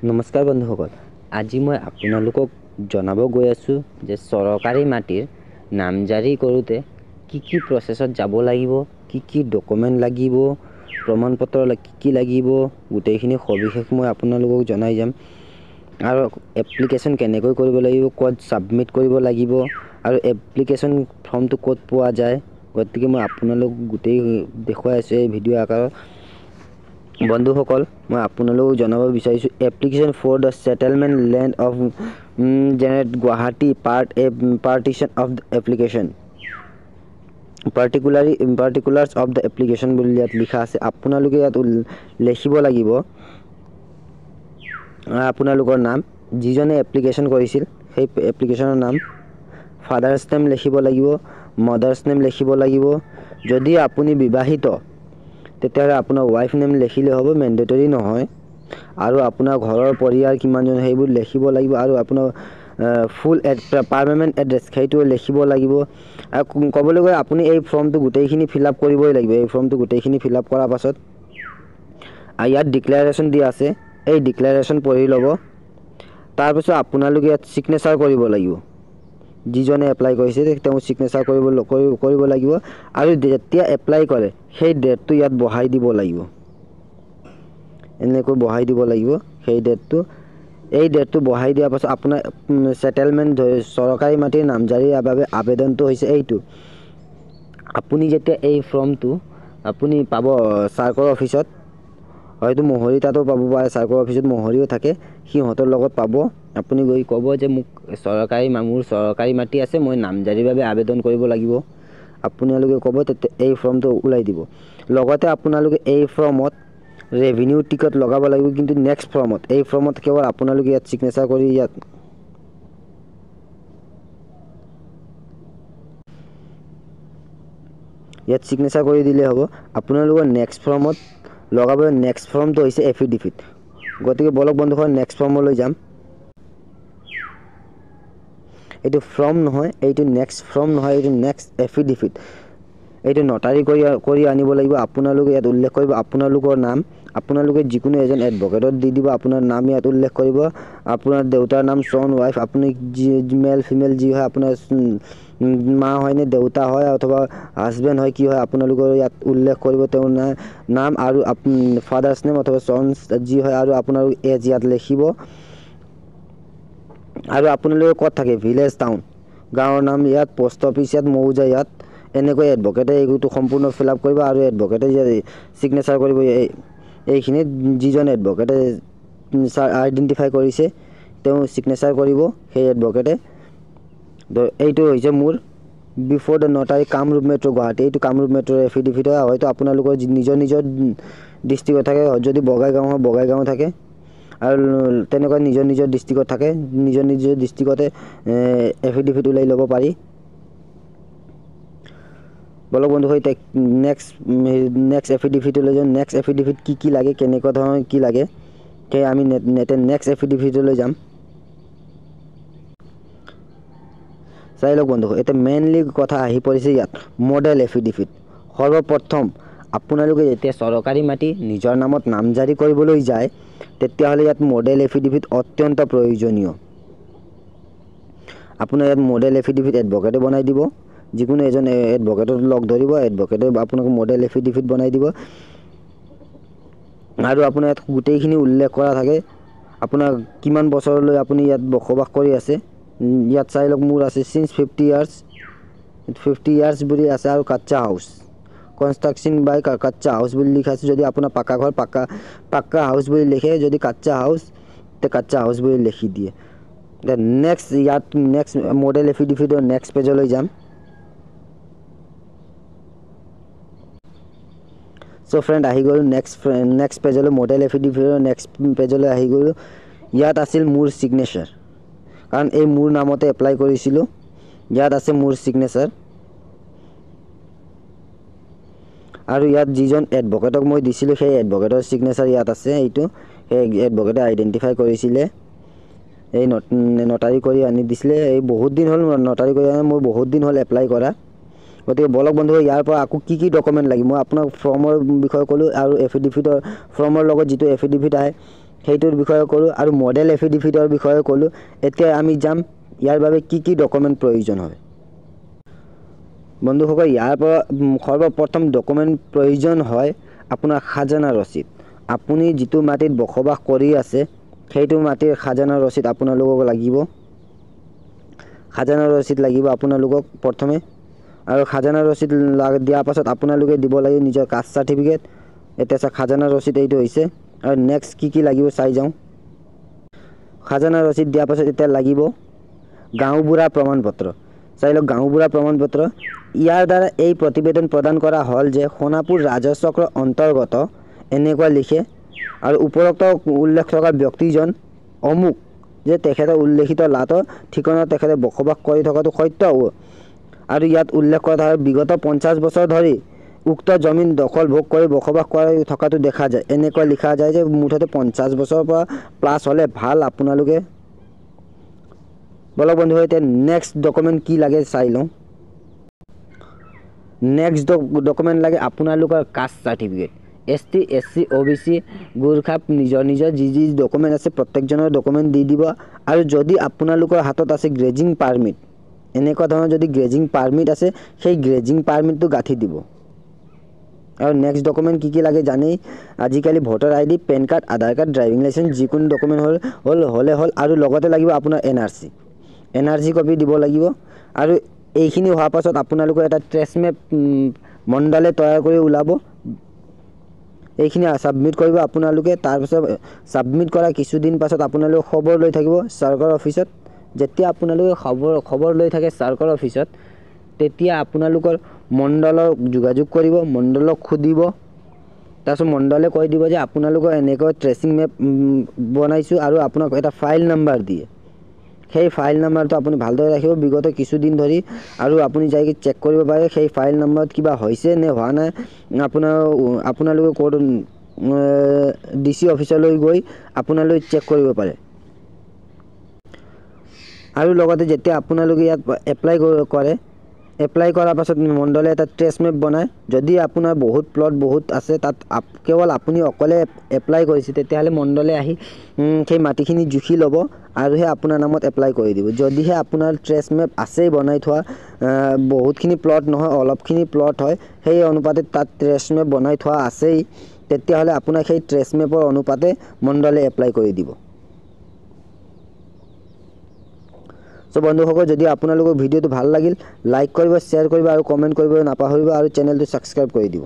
নমস্কাৰ বন্ধুসকল, আজি মই আপোনালোকক জনাব গৈ আছোঁ যে চৰকাৰী মাটিৰ নামজাৰি কৰোঁতে কি প্ৰচেছত যাব লাগিব, কি ডকুমেণ্ট লাগিব, প্ৰমাণপত্ৰ কি লাগিব, গোটেইখিনি সবিশেষ মই আপোনালোকক জনাই যাম। আৰু এপ্লিকেশ্যন কেনেকৈ কৰিব লাগিব, ক'ত ছাবমিট কৰিব লাগিব আৰু এপ্লিকেশ্যন ফৰ্মটো ক'ত পোৱা যায়, গতিকে মই আপোনালোক গোটেই দেখুৱাই আছোঁ এই ভিডিঅ' আকাৰত। বন্ধুসকল, মই আপোনালোকক জনাব বিচাৰিছোঁ application for the settlement land of generate Guwahati partition of the application particulars of the application বুলি ইয়াত লিখা আছে। আপোনালোকে ইয়াত লিখিব লাগিব আপোনালোকৰ নাম, যিজনে এপ্লিকেশ্যন কৰিছিল সেই এপ্লিকেশ্যনৰ নাম, ফাদাৰ্ছ নেম লিখিব লাগিব, মাদাৰ্ছ নেম লিখিব লাগিব। যদি আপুনি বিবাহিত তেতিয়াহ'লে আপোনাৰ ৱাইফ নেম লিখিলে হ'ব, মেণ্ডেটৰী নহয়। আৰু আপোনাৰ ঘৰৰ পৰিয়াল কিমানজন সেইবোৰ লিখিব লাগিব। আৰু আপোনাৰ ফুল পাৰ্মানেণ্ট এড্ৰেছ সেইটো লিখিব লাগিব। আৰু ক'বলৈ গ'লে আপুনি এই ফৰ্মটো গোটেইখিনি ফিল আপ কৰিবই লাগিব। এই ফৰ্মটো গোটেইখিনি ফিল আপ কৰাৰ পাছত ইয়াত ডিক্লেৰেশ্যন দিয়া আছে, এই ডিক্লেৰেশ্যন পঢ়ি ল'ব। তাৰপিছত আপোনালোকে ইয়াত ছিগনেচাৰ কৰিব লাগিব। যিজনে এপ্লাই কৰিছে তেওঁ ছিগনেচাৰ কৰিব লাগিব। আৰু যেতিয়া এপ্লাই কৰে সেই ডেটটো ইয়াত বহাই দিব লাগিব, এনেকৈ বহাই দিব লাগিব সেই ডেটটো। এই ডেটটো বহাই দিয়াৰ পাছত আপোনাৰ ছেটেলমেণ্ট চৰকাৰী মাটিৰ নামজাৰিৰ বাবে আবেদনটো হৈছে এইটো। আপুনি যেতিয়া এই ফৰ্মটো আপুনি পাব চাৰ্কল অফিচত, হয়তো মহৰি তাতো পাব পাৰে, চাৰ্কল অফিচত মহৰিও থাকে, সিহঁতৰ লগত পাব। আপুনি গৈ ক'ব যে মোৰ চৰকাৰী মাটি আছে, মই নামজাৰিৰ বাবে আবেদন কৰিব লাগিব। আপোনালোকে ক'ব, তেতিয়া এই ফৰ্মটো ওলাই দিব। লগতে আপোনালোকে এই ফৰ্মত ৰেভিনিউ টিকট লগাব লাগিব। কিন্তু নেক্সট ফৰ্মত, এই ফৰ্মত কেৱল আপোনালোকে ইয়াত ছিগনেচাৰ কৰি ইয়াত ছিগনেচাৰ কৰি দিলে হ'ব। আপোনালোকৰ নেক্সট ফৰ্মত লগাব, নেক্সট ফৰ্মটো হৈছে এফিডেভিট। গতিকে বলক বন্ধুসকল নেক্সট ফৰ্মলৈ যাম। এইটো ফৰ্ম নহয়, এইটো নেক্সট ফৰ্ম নহয়, এইটো নেক্সট এফিডেভিট। এইটো নটাৰী কৰি আনিব লাগিব। আপোনালোকে ইয়াত উল্লেখ কৰিব আপোনালোকৰ নাম। আপোনালোকে যিকোনো এজন এডভকেটত দি দিব আপোনাৰ নাম, ইয়াত উল্লেখ কৰিব আপোনাৰ দেউতাৰ নাম, চন, ৱাইফ, আপুনি মেল ফিমেল যি হয়, আপোনাৰ মা হয়নে দেউতা হয় অথবা হাজবেণ্ড হয়, কি হয়, আপোনালোকৰ ইয়াত উল্লেখ কৰিব তেওঁৰ নাম আৰু ফাদাৰ্ছ নেম অথবা চনছ যি হয়, আৰু আপোনালোক এজ ইয়াত লিখিব। আৰু আপোনালোকে ক'ত থাকে, ভিলেজ, টাউন, গাঁৱৰ নাম ইয়াত, পোষ্ট অফিচ ইয়াত, মৌজা ইয়াত, এনেকৈ এডভকেটে এইটো সম্পূৰ্ণ ফিল আপ কৰিব। আৰু এডভকেটে ছিগনেচাৰ কৰিব এইখিনিত। যিজন এডভকেটে আইডেণ্টিফাই কৰিছে তেওঁ ছিগনেচাৰ কৰিব, সেই এডভকেটে। এইটো হৈছে মোৰ before the notary Kamrup metro' Guwahati. এইটো কামৰূপ মেট্ৰ'ৰ এফিডেভিট হয়। হয়তো আপোনালোকৰ নিজৰ ডিষ্ট্ৰিক্টত থাকে, যদি বঙাইগাঁও হয় বঙাইগাঁও থাকে, আৰু তেনেকুৱা নিজৰ ডিষ্ট্ৰিক্টত থাকে, নিজৰ ডিষ্ট্ৰিক্টতে এফিডেভিট ওলাই ল'ব পাৰি। বলক বন্ধু হয় নেক্সট এফিডেভিটলৈ যাওঁ। নেক্সট এফিডেভিট কি লাগে, কেনেকুৱা ধৰণৰ কি লাগে, সেই আমি নেক্সট এফিডেভিটলৈ যাম। চাই লওক বন্ধু, এতিয়া মেইনলি কথা আহি পৰিছে ইয়াত মডেল এফিডেভিট। সৰ্বপ্ৰথম আপোনালোকে যেতিয়া চৰকাৰী মাটি নিজৰ নামত নামজাৰি কৰিবলৈ যায়, তেতিয়াহ'লে ইয়াত মডেল এফিডেভিট অত্যন্ত প্ৰয়োজনীয়। আপোনাৰ ইয়াত মডেল এফিডেভিট এডভকেটে বনাই দিব। যিকোনো এজন এডভকেটক লগ ধৰিব, এডভকেটে আপোনাক মডেল এফিডেভিট বনাই দিব। আৰু আপোনাৰ ইয়াত গোটেইখিনি উল্লেখ কৰা থাকে, আপোনাৰ কিমান বছৰলৈ আপুনি ইয়াত বসবাস কৰি আছে। ইয়াত চাই লওক, মোৰ আছে চিন্স 50 ইয়াৰ্ছ বুলি আছে। আৰু কাচ্চা হাউচ, কনষ্ট্ৰাকশ্যন বাই কাচ্চা হাউচ বুলি লিখা আছে। যদি আপোনাৰ পাকা ঘৰ, পাক্কা হাউচ বুলি লিখে, যদি কাচ্চা হাউচ তে কাচ্চা হাউচ বুলি লিখি দিয়ে। নেক্সট মডেল এফিডেভিটৰ নেক্সট পেজলৈ যাম। চ' ফ্ৰেণ্ড আহি গ'লোঁ নেক্সট পেজলৈ, মডেল এফিডেভিটৰ নেক্সট পেজলৈ আহি গ'লোঁ। ইয়াত আছিল মোৰ ছিগনেচাৰ, কাৰণ এই মোৰ নামতে এপ্লাই কৰিছিলোঁ। ইয়াত আছে মোৰ ছিগনেচাৰ। আৰু ইয়াত যিজন এডভকেটক মই দিছিলোঁ সেই এডভকেটৰ ছিগনেচাৰ ইয়াত আছে। এইটো সেই এডভকেটে আইডেণ্টিফাই কৰিছিলে, এই নটাৰী কৰি আনি দিছিলে। এই বহুত দিন হ'ল নটাৰী কৰি আনি, মোৰ বহুত দিন হ'ল এপ্লাই কৰা। গতিকে বলক বন্ধু, ইয়াৰ পৰা আকৌ কি ডকুমেণ্ট লাগিব মই আপোনাক ফৰ্মৰ বিষয়ে ক'লোঁ। আৰু এফিডেভিটৰ ফৰ্মৰ লগত যিটো এফিডেভিট আহে সেইটোৰ বিষয়ে ক'লোঁ আৰু মডেল এফিডেভিটৰ বিষয়ে ক'লোঁ। এতিয়া আমি যাম ইয়াৰ বাবে কি ডকুমেণ্ট প্ৰয়োজন হয়। বন্ধুসকল, ইয়াৰ পৰা সৰ্বপ্ৰথম ডকুমেণ্ট প্ৰয়োজন হয় আপোনাৰ খাজানা ৰচিদ। আপুনি যিটো মাটিত বসবাস কৰি আছে সেইটো মাটিৰ খাজানা ৰচিদ আপোনালোকক লাগিব। খাজানা ৰচিদ লাগিব আপোনালোকক প্ৰথমে, আৰু খাজানা ৰচিদ দিয়াৰ পাছত আপোনালোকে দিব লাগিব নিজৰ কাষ্ট চাৰ্টিফিকেট। এতিয়া খাজানা ৰচিদ এইটো হৈছে, আৰু নেক্সট কি লাগিব চাই যাওঁ। খাজানা ৰচিদ দিয়াৰ পাছত এতিয়া লাগিব গাঁওবুঢ়া প্ৰমাণপত্ৰ। চাই লওক গাঁওবুঢ়া প্ৰমাণপত্ৰ। ইয়াৰ দ্বাৰা এই প্ৰতিবেদন প্ৰদান কৰা হ'ল যে সোণাপুৰ ৰাজচক্ৰৰ অন্তৰ্গত এনেকুৱা লিখে, আৰু উপৰোক্ত উল্লেখ থকা ব্যক্তিজন অমুক, যে তেখেতৰ উল্লেখিত লাটৰ ঠিকনা তেখেতে বসবাস কৰি থকাটো সত্য, আৰু ইয়াত উল্লেখ কৰা বিগত 50 বছৰ ধৰি উক্ত জমিন দখল ভোগ কৰি বসবাস কৰি থকাটো দেখা যায়। এনেকুৱা লিখা যায় যে মুঠতে 50 বছৰৰ পৰা প্লাছ হ'লে ভাল। আপোনালোকে বলক বন্ধু, এতিয়া নেক্সট ডকুমেণ্ট কি লাগে চাই লওঁ। নেক্সট ডকুমেণ্ট লাগে আপোনালোকৰ caste certificate. ST SC OBC Gorkha নিজৰ যি ডকুমেণ্ট আছে প্ৰত্যেকজনৰ ডকুমেণ্ট দি দিব। আৰু যদি আপোনালোকৰ হাতত আছে গ্ৰেজিং পাৰ্মিট, এনেকুৱা ধৰণৰ যদি গ্ৰেজিং পাৰ্মিট আছে সেই গ্ৰেজিং পাৰ্মিটটো গাঁঠি দিব। আৰু নেক্সট ডকুমেণ্ট কি লাগে জানেই, আজিকালি ভোটাৰ ID, পেন কাৰ্ড, আধাৰ কাৰ্ড, ড্ৰাইভিং লাইচেঞ্চ যিকোনো ডকুমেণ্ট হ'লে হ'ল। আৰু লগতে লাগিব আপোনাৰ NRC কপি দিব লাগিব। আৰু এইখিনি হোৱাৰ পাছত আপোনালোকৰ এটা ট্ৰেছ মেপ মণ্ডলে তৈয়াৰ কৰি ওলাব। এইখিনি ছাবমিট কৰিব আপোনালোকে। তাৰপিছত ছাবমিট কৰা কিছুদিন পাছত আপোনালোকে খবৰ লৈ থাকিব চাৰ্কল অফিচত। যেতিয়া আপোনালোকে খবৰ লৈ থাকে চাৰ্কল অফিচত, তেতিয়া আপোনালোকৰ মণ্ডলক যোগাযোগ কৰিব, মণ্ডলক সুধিব। তাৰপিছত মণ্ডলে কৈ দিব যে আপোনালোকৰ এনেকৈ ট্ৰেচিং মেপ বনাইছোঁ, আৰু আপোনাক এটা ফাইল নাম্বাৰ দিয়ে। সেই ফাইল নাম্বাৰটো আপুনি ভালদৰে ৰাখিব বিগত কিছুদিন ধৰি, আৰু আপুনি যাই চেক কৰিব পাৰে সেই ফাইল নাম্বাৰত কিবা হৈছে নে হোৱা নাই। আপোনালোকে ক'ত DC অফিচলৈ গৈ আপোনালোকে চেক কৰিব পাৰে। আৰু লগতে যেতিয়া আপোনালোকে ইয়াত এপ্লাই কৰাৰ পাছত মণ্ডলে এটা ট্ৰেছ মেপ বনায়। যদি আপোনাৰ বহুত প্লট আছে, তাত কেৱল আপুনি অকলে এপ্লাই কৰিছে, তেতিয়াহ'লে মণ্ডলে আহি সেই মাটিখিনি জুখি ল'ব আৰুহে আপোনাৰ নামত এপ্লাই কৰি দিব। যদিহে আপোনাৰ ট্ৰেছ মেপ আছেই বনাই থোৱা, বহুতখিনি প্লট নহয় অলপখিনি প্লট হয়, সেই অনুপাতে তাত ট্ৰেছ মেপ বনাই থোৱা আছেই, তেতিয়াহ'লে আপোনাক সেই ট্ৰেছ মেপৰ অনুপাতে মণ্ডলে এপ্লাই কৰি দিব। সো বন্ধুসকল, যদি আপোনালোকৰ ভিডিঅ'টো ভাল লাগিল লাইক কৰিব, শ্বেয়াৰ কৰিব আৰু কমেণ্ট কৰিবলৈ নাপাহৰিব, আৰু চেনেলটো ছাবস্ক্ৰাইব কৰি দিব।